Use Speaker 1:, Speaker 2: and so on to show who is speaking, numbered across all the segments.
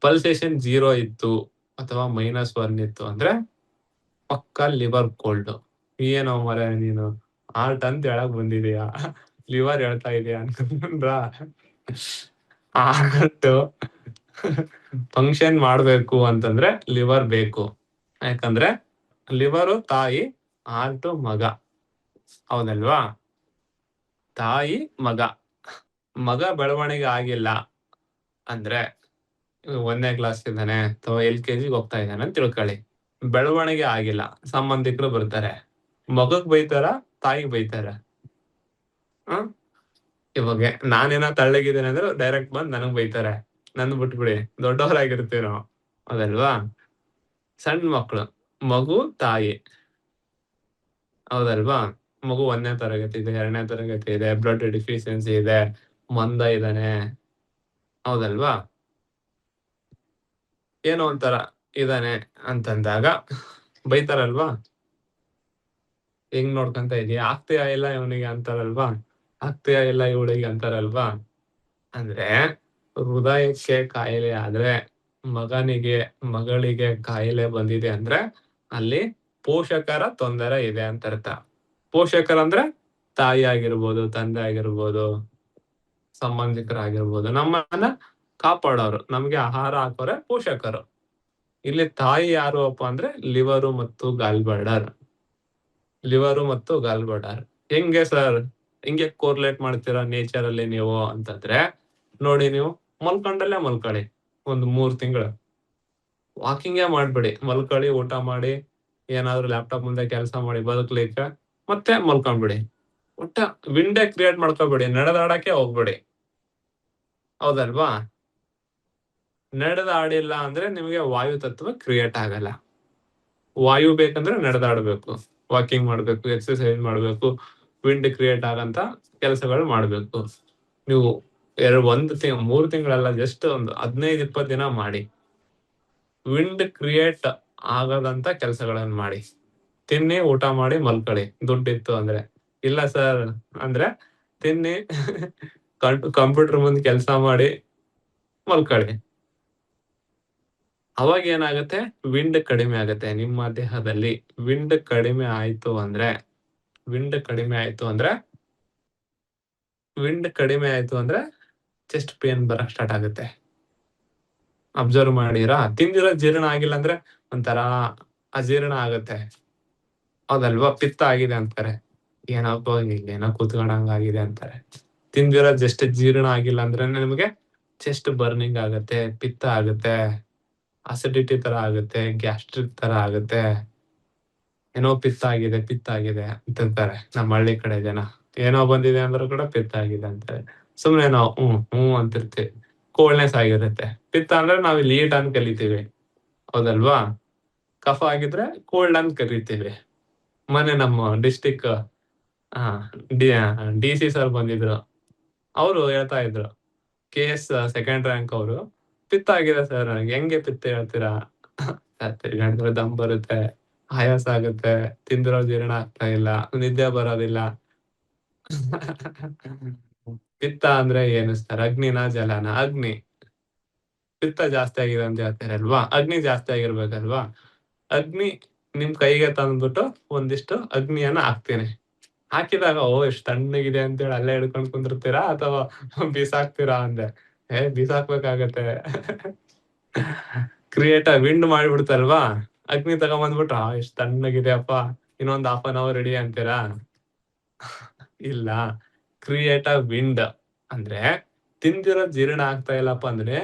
Speaker 1: Pulsation 0 ಇತ್ತು ಅಥವಾ -1 ಇತ್ತು ಅಂದ್ರೆ ಪಕ್ಕಾ ಲಿವರ್ ಕೋಲ್ಡ್. ಏನೋ ಮರೆ ನೀನು ಹಾರ್ಟ್ ಅಂತ ಹೇಳಕ್ ಬಂದಿದೀಯಾ, ಲಿವರ್ ಹೇಳ್ತಾ ಇದೀಯ ಅನ್ಕೊಂಡ್ರ. ಹಾರ್ಟ್ ಫಂಕ್ಷನ್ ಮಾಡ್ಬೇಕು ಅಂತಂದ್ರೆ ಲಿವರ್ ಬೇಕು. ಯಾಕಂದ್ರೆ ಲಿವರು ತಾಯಿ, ಹಾರ್ಟ್ ಮಗ, ಹೌದಲ್ವಾ? ತಾಯಿ ಮಗ ಬೆಳವಣಿಗೆ ಆಗಿಲ್ಲ ಅಂದ್ರೆ 1ನೇ ಕ್ಲಾಸ್ ಇದ್ದಾನೆ ಅಥವಾ LKG ಹೋಗ್ತಾ ಇದ್ದಾನೆ ಅಂತ ತಿಳ್ಕೊಳ್ಳಿ. ಬೆಳವಣಿಗೆ ಆಗಿಲ್ಲ, ಸಂಬಂಧಿಕರು ಬರ್ತಾರೆ, ಮಗಕ್ ಬೈತಾರ, ತಾಯಿಗ್ ಬೈತಾರ. ಇವಾಗ ನಾನೇನೋ ತಳ್ಳಗಿದ್ದೇನೆ ಅಂದ್ರೆ ಡೈರೆಕ್ಟ್ ಬಂದ್ ನನಗ್ ಬೈತಾರೆ, ನನ್ ಬಿಟ್ಬಿಡಿ, ದೊಡ್ಡವರಾಗಿರ್ತೀವಿ ಅದಲ್ವಾ? ಸಣ್ಣ ಮಕ್ಳು, ಮಗು, ತಾಯಿ, ಹೌದಲ್ವಾ? ಮಗು 1ನೇ ತರಗತಿ ಇದೆ, 2ನೇ ತರಗತಿ ಇದೆ, ಬ್ಲಡ್ ಡಿಫಿಷಿಯನ್ಸಿ ಇದೆ, ಮಂದ ಇದ್ದಾನೆ, ಹೌದಲ್ವಾ? ಏನೋ ಒಂಥರ ಇದಾನೆ ಅಂತಂದಾಗ ಬೈತಾರಲ್ವಾ? ಹೆಂಗ್ ನೋಡ್ಕೊಂತ ಇದೀಯ, ಆಗ್ತೀಯಾ ಇಲ್ಲ ಇವನಿಗೆ ಅಂತಾರಲ್ವಾ? ಆಗ್ತೀಯಾ ಇಲ್ಲ ಇವಳಿಗೆ ಅಂತಾರಲ್ವಾ? ಅಂದ್ರೆ ಹೃದಯಕ್ಕೆ ಕಾಯಿಲೆ ಆದ್ರೆ, ಮಗನಿಗೆ ಮಗಳಿಗೆ ಕಾಯಿಲೆ ಬಂದಿದೆ ಅಂದ್ರೆ ಅಲ್ಲಿ ಪೋಷಕರ ತೊಂದರೆ ಇದೆ ಅಂತ ಅರ್ಥ. ಪೋಷಕರಂದ್ರೆ ತಾಯಿ ಆಗಿರ್ಬೋದು, ತಂದೆ ಆಗಿರ್ಬೋದು, ಸಂಬಂಧಿಕರಾಗಿರ್ಬೋದು, ನಮ್ಮನ್ನ ಕಾಪಾಡೋರು, ನಮ್ಗೆ ಆಹಾರ ಹಾಕೋರೆ ಪೋಷಕರು. ಇಲ್ಲಿ ತಾಯಿ ಯಾರು ಅಪ್ಪ ಅಂದ್ರೆ ಲಿವರು ಮತ್ತು ಗಾಲ್ಬಡರ್. ಹೆಂಗೆ ಸರ್ ಹಿಂಗೆ ಕೋರ್ಲೇಟ್ ಮಾಡ್ತೀರಾ ನೇಚರ್ ಅಲ್ಲಿ ನೀವು ಅಂತಂದ್ರೆ, ನೋಡಿ, ನೀವು ಮಲ್ಕೊಂಡಲ್ಲೇ ಮಲ್ಕೊಳ್ಳಿ ಒಂದು 3 ತಿಂಗಳು, ವಾಕಿಂಗೇ ಮಾಡ್ಬೇಡಿ, ಮಲ್ಕೊಳ್ಳಿ, ಊಟ ಮಾಡಿ, ಏನಾದ್ರು ಲ್ಯಾಪ್ಟಾಪ್ ಮುಂದೆ ಕೆಲಸ ಮಾಡಿ ಬದುಕ್ಲಿಕ್ಕೆ, ಮತ್ತೆ ಮಲ್ಕೊಂಡ್ಬಿಡಿ. ಒಟ್ಟ ವಿಂಡೇ ಕ್ರಿಯೇಟ್ ಮಾಡ್ಕೋಬೇಡಿ, ನಡೆದಾಡಕ್ಕೆ ಹೋಗ್ಬೇಡಿ, ಹೌದಲ್ವಾ? ನಡೆದಾಡಿಲ್ಲ ಅಂದ್ರೆ ನಿಮಗೆ ವಾಯು ತತ್ವ ಕ್ರಿಯೇಟ್ ಆಗಲ್ಲ. ವಾಯು ಬೇಕಂದ್ರೆ ನಡೆದಾಡ್ಬೇಕು, ವಾಕಿಂಗ್ ಮಾಡ್ಬೇಕು, ಎಕ್ಸರ್ಸೈಸ್ ಮಾಡ್ಬೇಕು, ವಿಂಡ್ ಕ್ರಿಯೇಟ್ ಆಗಂತ ಕೆಲಸಗಳು ಮಾಡ್ಬೇಕು. ನೀವು 3 ತಿಂಗಳಲ್ಲ, ಜಸ್ಟ್ ಒಂದು 15-20 ದಿನ ಮಾಡಿ, ವಿಂಡ್ ಕ್ರಿಯೇಟ್ ಆಗದಂತ ಕೆಲಸಗಳನ್ನ ಮಾಡಿ. ತಿನ್ನಿ, ಊಟ ಮಾಡಿ, ಮಲ್ಕೊಳ್ಳಿ, ದುಡ್ಡಿತ್ತು ಅಂದ್ರೆ. ಇಲ್ಲ ಸರ್ ಅಂದ್ರೆ ತಿನ್ನಿ, ಕಂಪ್ಯೂಟರ್ ಮುಂದೆ ಕೆಲಸ ಮಾಡಿ, ಮಲ್ಕೊಳ್ಳಿ. ಅವಾಗ ಏನಾಗುತ್ತೆ, ವಿಂಡ್ ಕಡಿಮೆ ಆಗುತ್ತೆ ನಿಮ್ಮ ದೇಹದಲ್ಲಿ. ವಿಂಡ್ ಕಡಿಮೆ ಆಯ್ತು ಅಂದ್ರೆ ಚೆಸ್ಟ್ ಪೇನ್ ಬರಕ್ ಸ್ಟಾರ್ಟ್ ಆಗುತ್ತೆ. ಅಬ್ಸರ್ವ್ ಮಾಡಿರಾ? ತಿಂದಿರೋ ಜೀರ್ಣ ಆಗಿಲ್ಲ ಅಂದ್ರೆ ಒಂಥರ ಅಜೀರ್ಣ ಆಗುತ್ತೆ, ಹೌದಲ್ವಾ? ಪಿತ್ತ ಆಗಿದೆ ಅಂತಾರೆ, ಏನಪ್ಪ ಏನೋ ಕೂತ್ಕೊಂಡಂಗಾಗಿದೆ ಅಂತಾರೆ. ತಿಂದಿರೋ ಜಸ್ಟ್ ಜೀರ್ಣ ಆಗಿಲ್ಲ ಅಂದ್ರೆ ನಿಮ್ಗೆ ಚೆಸ್ಟ್ ಬರ್ನಿಂಗ್ ಆಗುತ್ತೆ, ಪಿತ್ತ ಆಗುತ್ತೆ, ಅಸಿಡಿಟಿ ತರ ಆಗುತ್ತೆ, ಗ್ಯಾಸ್ಟ್ರಿಕ್ ತರ ಆಗುತ್ತೆ. ಏನೋ ಪಿತ್ತ ಆಗಿದೆ ಅಂತಾರೆ ನಮ್ಮ ಹಳ್ಳಿ ಕಡೆ ಜನ. ಏನೋ ಬಂದಿದೆ ಅಂದ್ರೂ ಕೂಡ ಪಿತ್ತ ಆಗಿದೆ ಅಂತಾರೆ. ಸುಮ್ನೆ ನಾವು ಹ್ಮ್ ಅಂತಿರ್ತೀವಿ. ಕೋಲ್ಡ್ನೆಸ್ ಆಗಿರುತ್ತೆ. ಪಿತ್ತ ಅಂದ್ರೆ ನಾವ್ ಇಲ್ಲಿ ಹೀಟ್ ಅಂತ ಕಲಿತೀವಿ, ಹೌದಲ್ವಾ? ಕಫ ಆಗಿದ್ರೆ ಕೋಲ್ಡ್ ಅಂತ ಕರಿತೀವಿ. ಮೊನ್ನೆ ನಮ್ಮ ಡಿಸ್ಟಿಕ್ DC ಸರ್ ಬಂದಿದ್ರು, ಅವರು ಹೇಳ್ತಾ ಇದ್ರು, KS 2nd ರ್ಯಾಂಕ್ ಅವರು, ಪಿತ್ತ ಆಗಿದೆ ಸರ್ ನನಗೆ. ಹೆಂಗೆ ಪಿತ್ತ ಹೇಳ್ತೀರಾ? ತಿರ್ಗಂಡ್ರೆ ದಮ್ ಬರುತ್ತೆ, ಆಯಾಸ ಆಗುತ್ತೆ, ತಿಂದಿರೋ ಜೀರ್ಣ ಆಗ್ತಾ ಇಲ್ಲ, ನಿದ್ದೆ ಬರೋದಿಲ್ಲ. ಪಿತ್ತ ಅಂದ್ರೆ ಏನು ಸರ್? ಅಗ್ನಿನ ಜಲನ? ಅಗ್ನಿ. ಪಿತ್ತ ಜಾಸ್ತಿ ಆಗಿದೆ ಅಂತ ಹೇಳ್ತಾರಲ್ವಾ? ಅಗ್ನಿ ಜಾಸ್ತಿ ಆಗಿರ್ಬೇಕಲ್ವಾ? ಅಗ್ನಿ ನಿಮ್ ಕೈಗೆ ತಂದ್ಬಿಟ್ಟು ಒಂದಿಷ್ಟು ಅಗ್ನಿಯನ್ನ ಹಾಕ್ತೀನಿ. ಹಾಕಿದಾಗ ಎಷ್ಟು ತಣ್ಣಗಿದೆ ಅಂತೇಳಿ ಅಲ್ಲೇ ಹಿಡ್ಕೊಂಡ್ ಕುಂದಿರ್ತೀರಾ ಅಥವಾ ಬಿಸಾಕ್ತೀರಾ ಅಂದೆ. ಬಿಸಾಕ್ಬೇಕಾಗತ್ತೆ. ವಿಂಡ್ ಮಾಡ್ಬಿಡ್ತಲ್ವಾ, ಅಗ್ನಿ ತಗೊಂಬಂದ್ಬಿಟ್ಟು ಎಷ್ಟು ತಣ್ಣಗಿದೆ ಅಪ್ಪ, ಇನ್ನೊಂದ್ 1/2 hour ರೆಡಿ ಅಂತೀರಾ? ಇಲ್ಲ. ಕ್ರಿಯೇಟ್ ಅ ವಿಂಡ್ ಅಂದ್ರೆ ತಿಂದಿರೋ ಜೀರ್ಣ ಆಗ್ತಾ ಇಲ್ಲಪ್ಪ ಅಂದ್ರೆ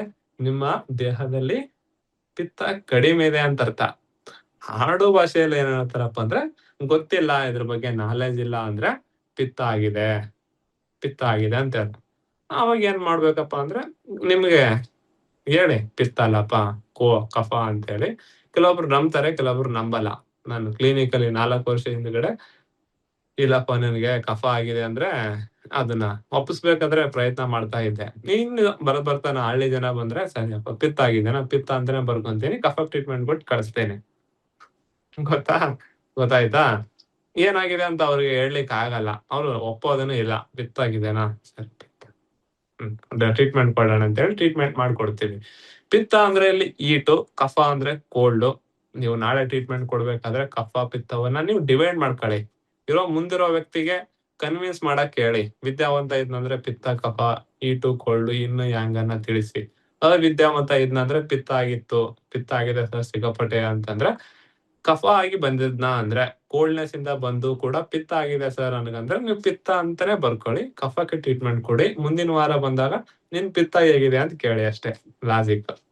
Speaker 1: ನಿಮ್ಮ ದೇಹದಲ್ಲಿ ಪಿತ್ತ ಕಡಿಮೆ ಇದೆ ಅಂತ ಅರ್ಥ. ಆಡು ಭಾಷೆಯಲ್ಲಿ ಏನ್ ಹೇಳ್ತಾರಪ್ಪ ಅಂದ್ರೆ, ಗೊತ್ತಿಲ್ಲ ಇದ್ರ ಬಗ್ಗೆ ನಾಲೆಜ್ ಇಲ್ಲ ಅಂದ್ರೆ ಪಿತ್ತ ಆಗಿದೆ ಅಂತ ಹೇಳ್ತಾರೆ. ಅವಾಗ ಏನ್ ಮಾಡ್ಬೇಕಪ್ಪ ಅಂದ್ರೆ, ನಿಮ್ಗೆ ಹೇಳಿ ಪಿತ್ತ ಅಲ್ಲಪ್ಪ, ಕಫ ಅಂತ ಹೇಳಿ. ಕೆಲವೊಬ್ರು ನಂಬ್ತಾರೆ, ಕೆಲವೊಬ್ರು ನಂಬಲ್ಲ. ನಾನು ಕ್ಲಿನಿಕಲ್ಲಿ 4 ವರ್ಷ ಹಿಂದ್ಗಡೆ, ಇಲ್ಲಪ್ಪ ನನಗೆ ಕಫ ಆಗಿದೆ ಅಂದ್ರೆ ಅದನ್ನ ಒಪ್ಪಿಸ್ಬೇಕಾದ್ರೆ ಪ್ರಯತ್ನ ಮಾಡ್ತಾ ಇದ್ದೆ. ಇನ್ನು ಬರ್ತಾನ ಹಳ್ಳಿ ಜನ ಬಂದ್ರೆ, ಸರಿಯಪ್ಪ ಪಿತ್ತ ಆಗಿದೆನಾ, ಪಿತ್ತ ಅಂತಾನೆ ಬರ್ಕೊಂತೀನಿ, ಕಫ ಟ್ರೀಟ್ಮೆಂಟ್ ಕೊಟ್ಟು ಕಳಿಸ್ತೇನೆ. ಗೊತ್ತಾಯ್ತಾ? ಏನಾಗಿದೆ ಅಂತ ಅವ್ರಿಗೆ ಹೇಳ್ಲಿಕ್ಕೆ ಆಗಲ್ಲ, ಅವ್ರು ಒಪ್ಪೋದನ್ನು ಇಲ್ಲ. ಪಿತ್ತ ಆಗಿದೆನಾ, ಸರಿ ಟ್ರೀಟ್ಮೆಂಟ್ ಕೊಡೋಣ ಅಂತ ಹೇಳಿ ಟ್ರೀಟ್ಮೆಂಟ್ ಮಾಡ್ಕೊಡ್ತೀವಿ. ಪಿತ್ತ ಅಂದ್ರೆ ಇಲ್ಲಿ ಹೀಟು, ಕಫ ಅಂದ್ರೆ ಕೋಲ್ಡು. ನೀವು ನಾಳೆ ಟ್ರೀಟ್ಮೆಂಟ್ ಕೊಡ್ಬೇಕಾದ್ರೆ ಕಫ, ಪಿತ್ತವನ್ನ ನೀವು ಡಿವೈಡ್ ಮಾಡ್ಕೊಳ್ಳಿ. ಮುಂದಿರೋ ವ್ಯಕ್ತಿಗೆ ಕನ್ವಿನ್ಸ್ ಮಾಡಕ್ ಹೇಳಿ. ವಿದ್ಯಾವಂತ ಇದ್ನಂದ್ರೆ ಪಿತ್ತ, ಕಫ, ಹೀಟು, ಕೋಲ್ಡು, ಇನ್ನು ಯಾಂಗ್ ಅನ್ನ ತಿಳಿಸಿ. ಅವಿದ್ಯಾವಂತ ಇದ್ನಂದ್ರೆ ಪಿತ್ತ ಆಗಿತ್ತು, ಪಿತ್ತ ಆಗಿದೆ ಸರ್ ಸಿಕ್ಕಾಪಟ್ಟೆ ಅಂತಂದ್ರೆ, ಕಫ ಆಗಿ ಬಂದಿದ್ನ ಅಂದ್ರೆ ಕೋಲ್ಡ್ನೆಸ್ ಇಂದ ಬಂದು ಕೂಡ ಪಿತ್ತ ಆಗಿದೆ ಸರ್ ನನಗಂದ್ರೆ ನೀವು ಪಿತ್ತ ಅಂತಾನೆ ಬರ್ಕೊಳ್ಳಿ. ಕಫಕ್ಕೆ ಟ್ರೀಟ್ಮೆಂಟ್ ಕೊಡಿ. ಮುಂದಿನ ವಾರ ಬಂದಾಗ ನಿನ್ ಪಿತ್ತ ಹೇಗಿದೆ ಅಂತ ಕೇಳಿ ಅಷ್ಟೇ. ಲಾಜಿಕ್.